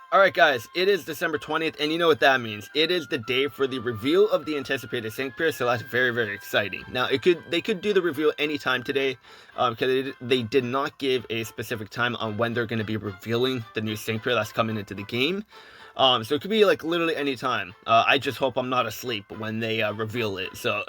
Alright guys, it is December 20th, and you know what that means. It is the day for the reveal of the anticipated sync pair, so that's very, very exciting. Now, they could do the reveal anytime today, because they did not give a specific time on when they're going to be revealing the new sync pair that's coming into the game. So it could be like literally any time. I just hope I'm not asleep when they reveal it. So,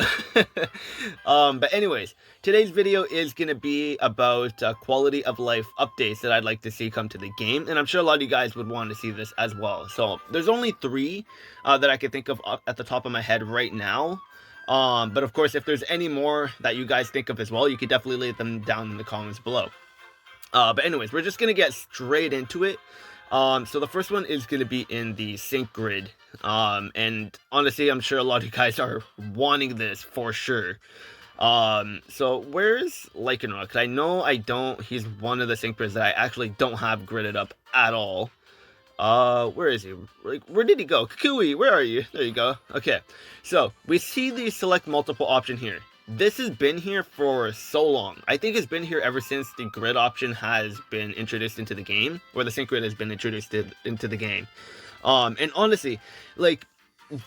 but anyways, today's video is gonna be about quality of life updates that I'd like to see come to the game, and I'm sure a lot of you guys would want to see this as well. So there's only three that I can think of at the top of my head right now. But of course, if there's any more that you guys think of as well, you could definitely leave them down in the comments below. But anyways, we're just gonna get straight into it. So the first one is gonna be in the sync grid. And honestly, I'm sure a lot of you guys are wanting this for sure. So where's Lycanroc? Because I know he's one of the sync pairs that I actually don't have gridded up at all. Where is he? Like, where did he go? Kukui, where are you? There you go. Okay, so we see the select multiple option here. This has been here for so long. I think it's been here ever since the grid option has been introduced into the game, or the sync grid has been introduced into the game. And honestly, like,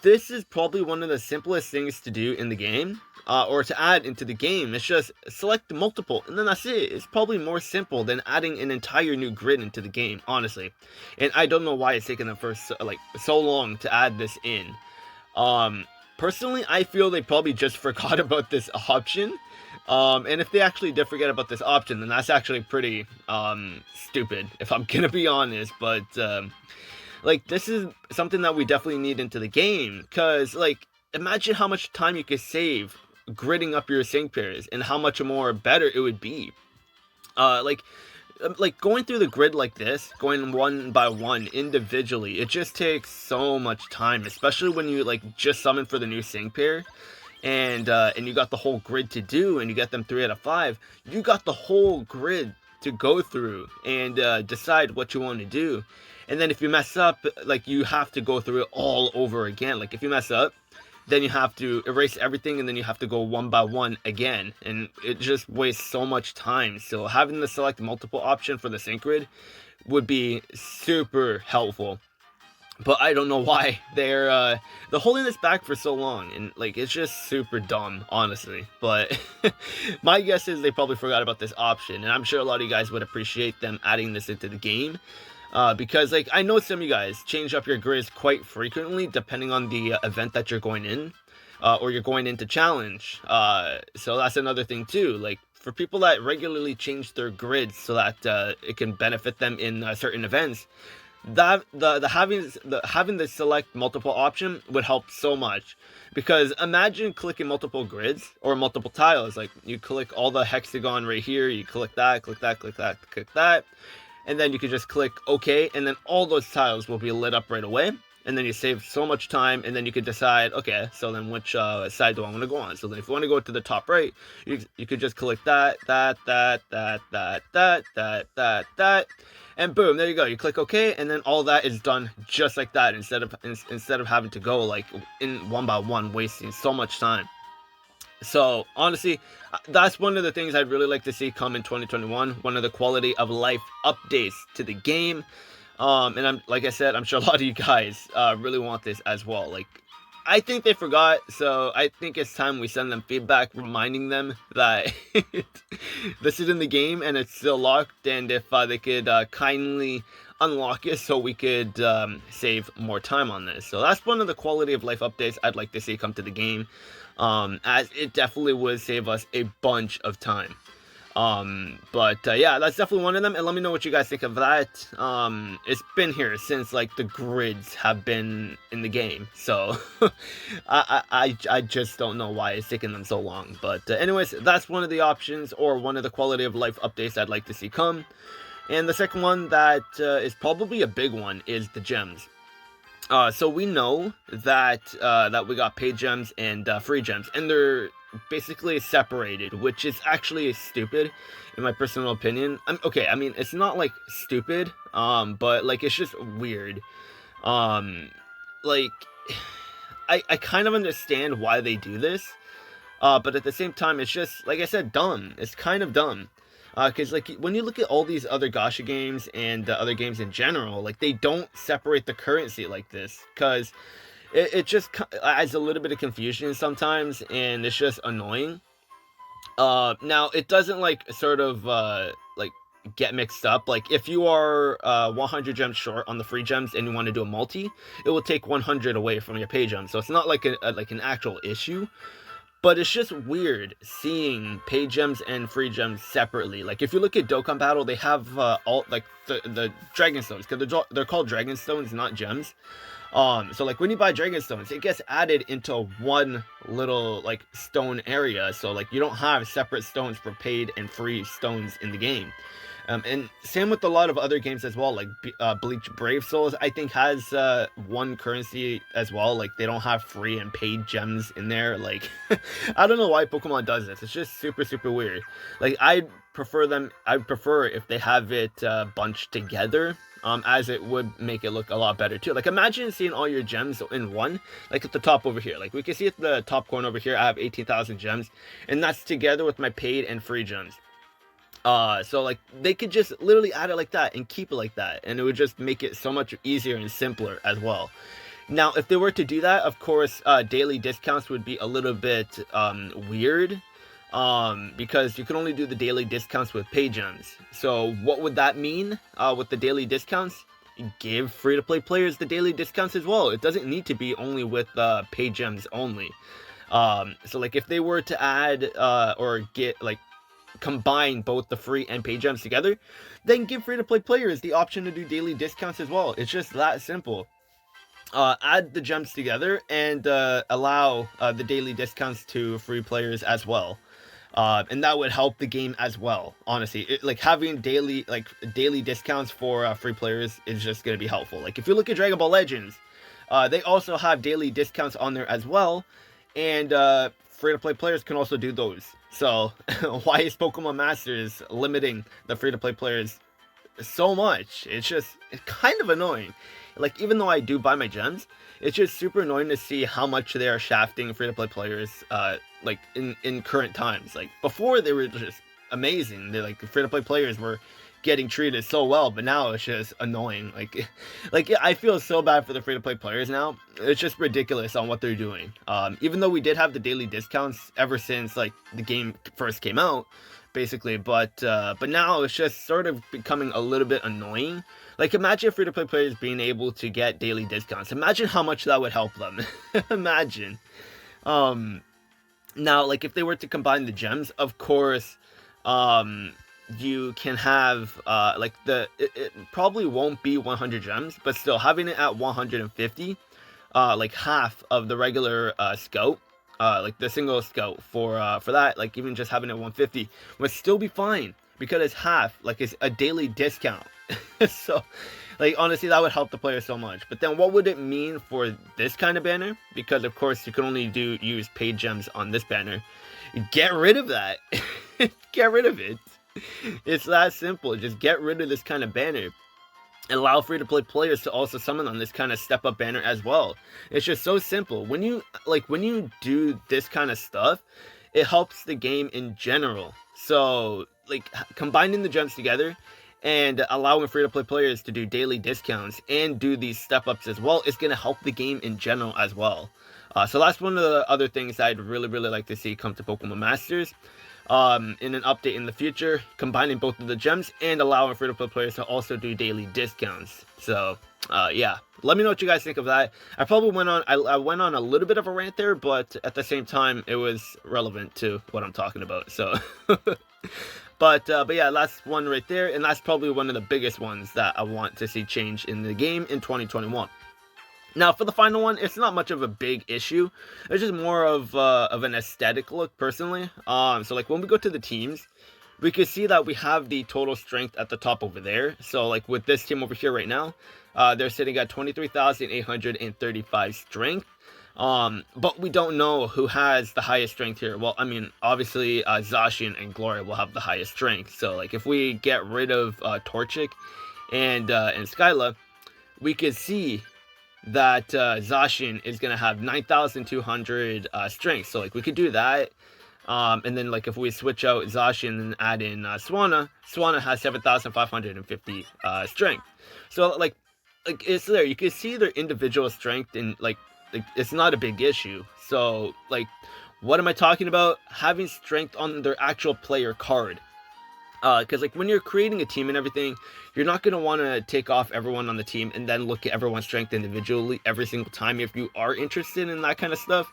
this is probably one of the simplest things to do in the game, or to add into the game. It's just select multiple, and then that's it. It's probably more simple than adding an entire new grid into the game, honestly. And I don't know why it's taken them for so long to add this in. Personally, I feel they probably just forgot about this option. And if they actually did forget about this option, then that's actually pretty stupid, if I'm gonna be honest. But like, this is something that we definitely need into the game, because like, imagine how much time you could save gridding up your sync pairs and how much more better it would be. Like going through the grid like this, going one by one individually, it just takes so much time, especially when you like just summon for the new sync pair, and you got the whole grid to do, and you get them 3 out of 5. You got the whole grid to go through and decide what you want to do. And then if you mess up, like, you have to go through it all over again. Like, if you mess up, then you have to erase everything, and then you have to go one by one again, and it just wastes so much time. So having the select multiple option for the sync grid would be super helpful. But I don't know why they're holding this back for so long, and like, it's just super dumb, honestly. But my guess is they probably forgot about this option, and I'm sure a lot of you guys would appreciate them adding this into the game. Because like, I know some of you guys change up your grids quite frequently depending on the event that you're going in, or you're going into challenge. So that's another thing too. Like, for people that regularly change their grids so that it can benefit them in certain events, that having the select multiple option would help so much. Because imagine clicking multiple grids or multiple tiles. Like, you click all the hexagon right here, you click that, click that, click that, click that, and then you can just click OK, and then all those tiles will be lit up right away, and then you save so much time. And then you could decide, okay, so then which side do I want to go on? So then if you want to go to the top right, you could just click that, and boom, there you go. You click OK, and then all that is done just like that, instead of having to go like in one by one, wasting so much time. So honestly, that's one of the things I'd really like to see come in 2021. One of the quality of life updates to the game. And like I said, I'm sure a lot of you guys really want this as well. Like, I think they forgot, so I think it's time we send them feedback reminding them that this is in the game and it's still locked, and if they could kindly unlock it so we could save more time on this. So that's one of the quality of life updates I'd like to see come to the game, as it definitely would save us a bunch of time. But yeah, that's definitely one of them, and let me know what you guys think of that. It's been here since like the grids have been in the game, so I just don't know why it's taking them so long. But anyways, that's one of the options, or one of the quality of life updates I'd like to see come. And the second one that is probably a big one is the gems. So we know that we got paid gems and free gems, and they're basically separated, which is actually stupid in my personal opinion. Okay, I mean, it's not like stupid, but like, it's just weird. Like, I kind of understand why they do this, but at the same time, it's just, like I said, dumb. It's kind of dumb. Because like when you look at all these other gacha games and other games in general, like they don't separate the currency like this, because it just adds a little bit of confusion sometimes, and it's just annoying. Now it doesn't like sort of like get mixed up. Like if you are 100 gems short on the free gems and you want to do a multi, it will take 100 away from your pay gems. So it's not like like an actual issue, but it's just weird seeing pay gems and free gems separately. Like if you look at Dokkan Battle, they have all like the dragon stones, because they're called dragon stones, not gems. So like when you buy dragon stones, it gets added into one little like stone area. So like you don't have separate stones for paid and free stones in the game. And same with a lot of other games as well, like Bleach Brave Souls, I think has one currency as well. Like they don't have free and paid gems in there. Like I don't know why Pokemon does this. It's just super weird. Like I prefer if they have it bunched together, as it would make it look a lot better too. Like imagine seeing all your gems in one, like at the top over here. Like we can see at the top corner over here, I have 18,000 gems, and that's together with my paid and free gems. So like they could just literally add it like that and keep it like that, and it would just make it so much easier and simpler as well. Now if they were to do that, of course daily discounts would be a little bit weird, because you can only do the daily discounts with pay gems. So what would that mean with the daily discounts? Give free-to-play players the daily discounts as well. It doesn't need to be only with pay gems only. So like if they were to add or get like combine both the free and pay gems together, then give free-to-play players the option to do daily discounts as well. It's just that simple. Add the gems together and allow the daily discounts to free players as well. And that would help the game as well. Honestly, like having daily discounts for free players is just going to be helpful. Like if you look at Dragon Ball Legends, they also have daily discounts on there as well, and free-to-play players can also do those. So why is Pokemon Masters limiting the free-to-play players so much? It's kind of annoying. Like even though I do buy my gems, it's just super annoying to see how much they are shafting free-to-play players like in current times. Like before they were just amazing. They're like free-to-play players were getting treated so well, but now it's just annoying. Like I feel so bad for the free-to-play players now. It's just ridiculous on what they're doing. Even though we did have the daily discounts ever since like the game first came out, basically, but now it's just sort of becoming a little bit annoying. Like imagine free-to-play players being able to get daily discounts. Imagine how much that would help them. Imagine. Now like if they were to combine the gems, of course, you can have like it probably won't be 100 gems, but still having it at 150, like half of the regular scout, like the single scout for that, like even just having it 150 would still be fine, because it's half, like it's a daily discount. So like honestly that would help the player so much. But then what would it mean for this kind of banner? Because of course you can only use paid gems on this banner. Get rid of that. Get rid of it. It's that simple. Just get rid of this kind of banner. Allow free-to-play players to also summon on this kind of step-up banner as well. It's just so simple. When you do this kind of stuff, it helps the game in general. So like combining the gems together and allowing free-to-play players to do daily discounts and do these step-ups as well is going to help the game in general as well. So that's one of the other things I'd really like to see come to Pokemon Masters. In an update in the future, combining both of the gems and allowing free-to-play players to also do daily discounts. So, yeah, let me know what you guys think of that. I probably went on a little bit of a rant there, but at the same time, it was relevant to what I'm talking about. So, but yeah, that's one right there, and that's probably one of the biggest ones that I want to see change in the game in 2021. Now, for the final one, it's not much of a big issue. It's just more of an aesthetic look, personally. So, like, when we go to the teams, we can see that we have the total strength at the top over there. So, like, with this team over here right now, they're sitting at 23,835 strength. But we don't know who has the highest strength here. Well, I mean, obviously, Zacian and Gloria will have the highest strength. So, like, if we get rid of Torchic and Skyla, we could see that Zacian is going to have 9,200 strength. So like we could do that. And then like if we switch out Zashi and then add in Swanna has 7,550 strength. So like it's there. You can see their individual strength, and like it's not a big issue. So like, what am I talking about? Having strength on their actual player card. Because like when you're creating a team and everything, you're not going to want to take off everyone on the team and then look at everyone's strength individually every single time if you are interested in that kind of stuff.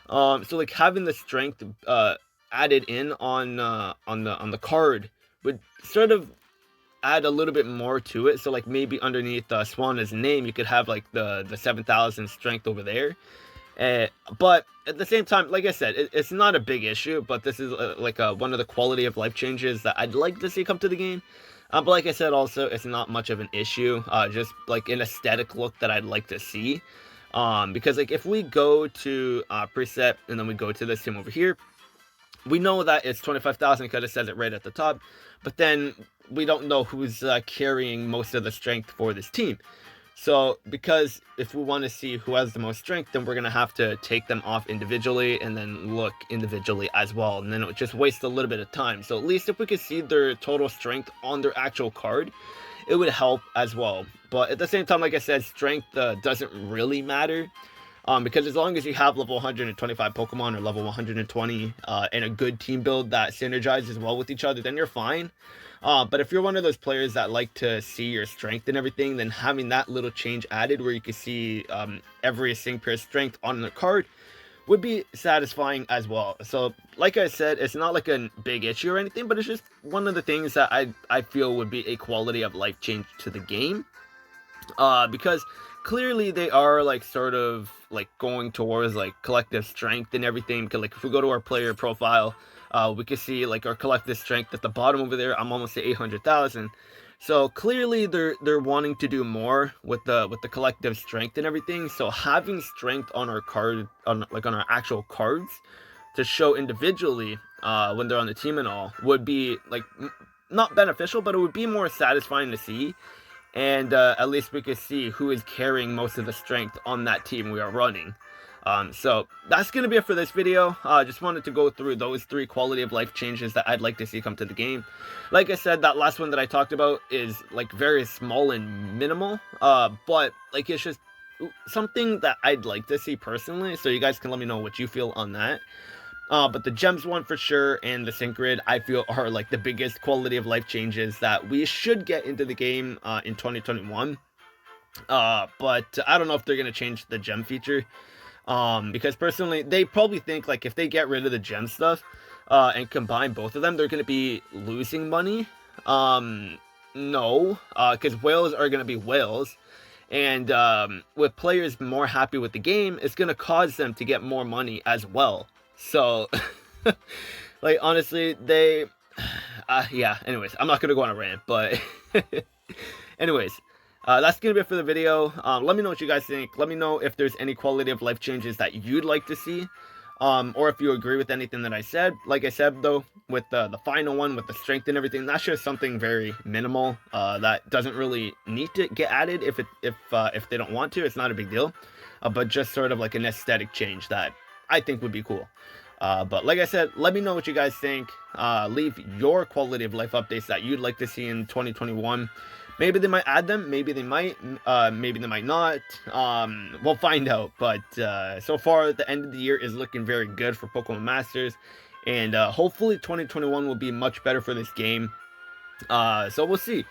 So like having the strength added in on the card would sort of add a little bit more to it. So like maybe underneath Swanna's name, you could have like the 7,000 strength over there. But at the same time, like I said, it's not a big issue, but this is one of the quality of life changes that I'd like to see come to the game. But like I said, also, it's not much of an issue, just like an aesthetic look that I'd like to see. Because like if we go to preset and then we go to this team over here, we know that it's 25,000 because it says it right at the top, but then we don't know who's carrying most of the strength for this team. So, because if we want to see who has the most strength, then we're going to have to take them off individually and then look individually as well. And then it would just waste a little bit of time. So, at least if we could see their total strength on their actual card, it would help as well. But at the same time, like I said, strength doesn't really matter. Because as long as you have level 125 Pokemon or level 120 and a good team build that synergizes well with each other, then you're fine. But if you're one of those players that like to see your strength and everything, then having that little change added where you can see every sync pair strength on the card would be satisfying as well. So like I said, it's not like a big issue or anything, but it's just one of the things that I feel would be a quality of life change to the game. Because clearly they are like sort of like going towards like collective strength and everything. Because like if we go to our player profile, we can see like our collective strength at the bottom over there. I'm almost at 800,000. So clearly they're wanting to do more with the collective strength and everything. So having strength on our card, on our actual cards, to show individually when they're on the team and all, would be like not beneficial, but it would be more satisfying to see. And at least we could see who is carrying most of the strength on that team we are running. So that's going to be it for this video. Just wanted to go through those 3 quality of life changes that I'd like to see come to the game. Like I said, that last one that I talked about is like very small and minimal, but like it's just something that I'd like to see personally, so you guys can let me know what you feel on that. But the gems one for sure and the sync grid I feel are like the biggest quality of life changes that we should get into the game in 2021. But I don't know if they're going to change the gem feature. Because personally, they probably think like if they get rid of the gem stuff and combine both of them, they're going to be losing money. No, because whales are going to be whales. And with players more happy with the game, it's going to cause them to get more money as well. So, like, honestly, yeah, anyways, I'm not going to go on a rant, but anyways, that's going to be it for the video. Let me know what you guys think. Let me know if there's any quality of life changes that you'd like to see, or if you agree with anything that I said. Like I said, though, with the final one, with the strength and everything, that's just something very minimal, that doesn't really need to get added if they don't want to. It's not a big deal, but just sort of like an aesthetic change that I think would be cool. But like I said, let me know what you guys think. Leave your quality of life updates that you'd like to see in 2021. Maybe they might add them, maybe they might not. We'll find out. But so far, the end of the year is looking very good for Pokemon Masters. And hopefully 2021 will be much better for this game. So we'll see.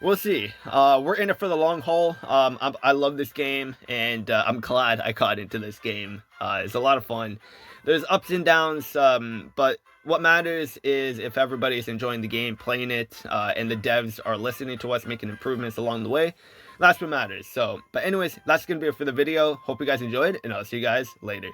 We'll see. We're in it for the long haul. I love this game, and I'm glad I got into this game. It's a lot of fun. There's ups and downs, but what matters is if everybody's enjoying the game, playing it, and the devs are listening to us, making improvements along the way. That's what matters. So, but anyways, that's going to be it for the video. Hope you guys enjoyed, and I'll see you guys later.